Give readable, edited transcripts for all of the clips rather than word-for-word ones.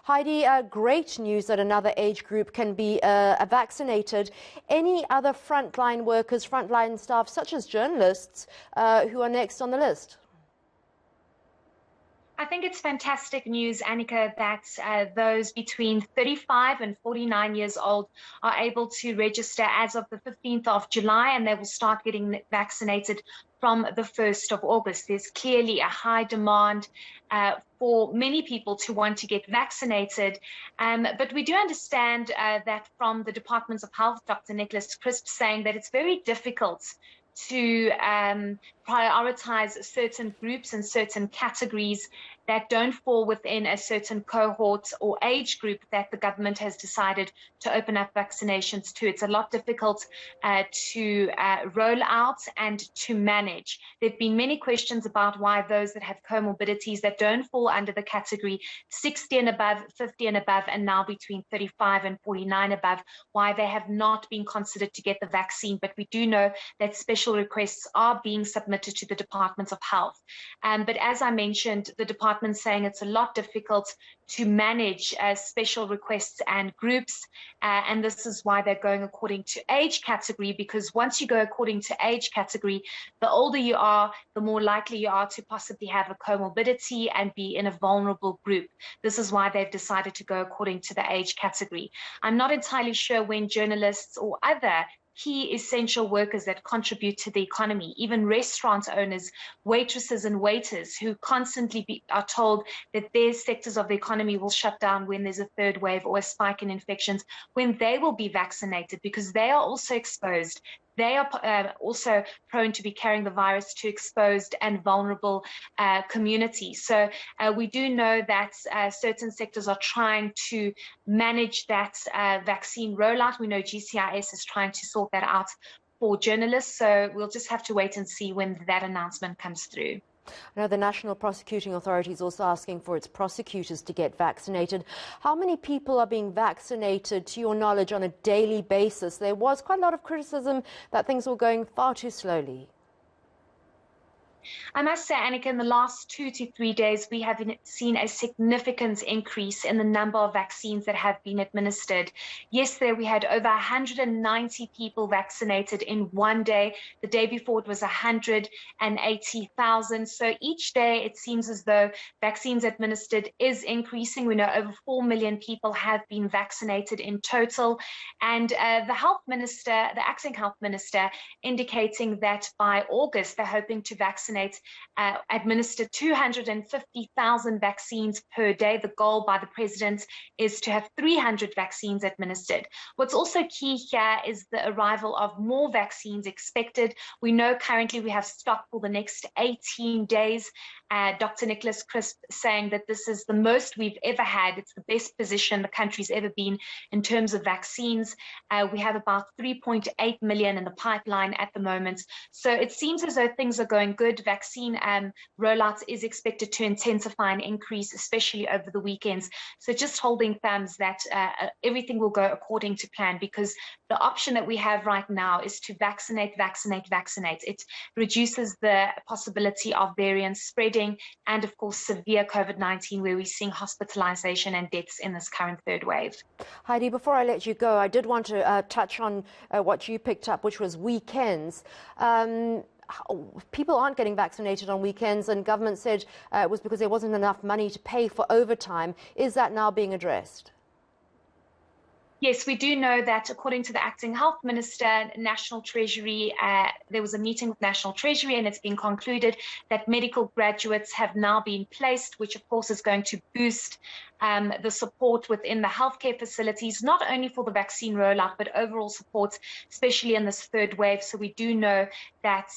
Heidi, great news that another age group can be vaccinated. Any other frontline workers, frontline staff, such as journalists, who are next on the list? I think it's fantastic news, Annika, that those between 35 and 49 years old are able to register as of the 15th of July, and they will start getting vaccinated from the 1st of August. There's clearly a high demand for many people to want to get vaccinated. But we do understand that from the Department of Health, Dr. Nicholas Crisp saying that it's very difficult to prioritize certain groups and certain categories that don't fall within a certain cohort or age group that the government has decided to open up vaccinations to. It's a lot difficult to roll out and to manage. There have been many questions about why those that have comorbidities that don't fall under the category 60 and above, 50 and above, and now between 35 and 49 above, why they have not been considered to get the vaccine. But we do know that special requests are being submitted to the Department of Health. But as I mentioned, the department saying it's a lot difficult to manage special requests and groups, and this is why they're going according to age category, because once you go according to age category, the older you are, the more likely you are to possibly have a comorbidity and be in a vulnerable group. This is why they've decided to go according to the age category. I'm not entirely sure when journalists or other key essential workers that contribute to the economy, even restaurant owners, waitresses and waiters who constantly are told that their sectors of the economy will shut down when there's a third wave or a spike in infections, when they will be vaccinated, because they are also exposed. They are also prone to be carrying the virus to exposed and vulnerable communities. So we do know that certain sectors are trying to manage that vaccine rollout. We know GCIS is trying to sort that out for journalists. So we'll just have to wait and see when that announcement comes through. I know the National Prosecuting Authority is also asking for its prosecutors to get vaccinated. How many people are being vaccinated, to your knowledge, on a daily basis? There was quite a lot of criticism that things were going far too slowly. I must say, Annika, in the last 2 to 3 days, we have seen a significant increase in the number of vaccines that have been administered. Yesterday, we had over 190 people vaccinated in one day. The day before, it was 180,000. So each day, it seems as though vaccines administered is increasing. We know over 4 million people have been vaccinated in total. And the health minister, the acting health minister, indicating that by August, they're hoping to administer 250,000 vaccines per day. The goal by the president is to have 300 vaccines administered. What's also key here is the arrival of more vaccines expected. We know currently we have stock for the next 18 days. Dr. Nicholas Crisp saying that this is the most we've ever had. It's the best position the country's ever been in terms of vaccines. We have about 3.8 million in the pipeline at the moment. So it seems as though things are going good. Vaccine rollout is expected to intensify and increase, especially over the weekends. So just holding thumbs that everything will go according to plan, because the option that we have right now is to vaccinate. It reduces the possibility of variants spreading and, of course, severe COVID-19, where we're seeing hospitalization and deaths in this current third wave. Heidi, before I let you go, I did want to touch on what you picked up, which was weekends. People aren't getting vaccinated on weekends, and government said it was because there wasn't enough money to pay for overtime. Is that now being addressed? Yes, we do know that according to the acting health minister, National Treasury, there was a meeting with National Treasury, and it's been concluded that medical graduates have now been placed, which of course is going to boost the support within the healthcare facilities, not only for the vaccine rollout, but overall support, especially in this third wave. So we do know that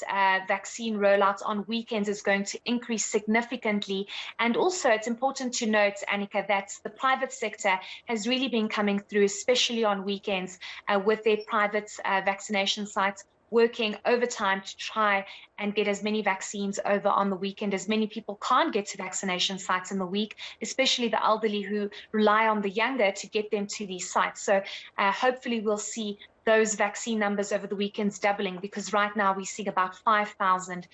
vaccine rollout on weekends is going to increase significantly. And also it's important to note, Annika, that the private sector has really been coming through, especially on weekends, with their private vaccination sites, working overtime to try and get as many vaccines over on the weekend. As many people can't get to vaccination sites in the week, especially the elderly who rely on the younger to get them to these sites. So hopefully we'll see those vaccine numbers over the weekends doubling, because right now we're seeing about 5,000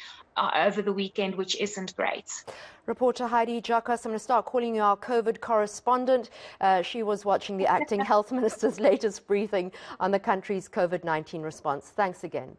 over the weekend, which isn't great. Reporter Heidi Giokos, I'm going to start calling you our COVID correspondent. She was watching the acting health minister's latest briefing on the country's COVID-19 response. Thanks again.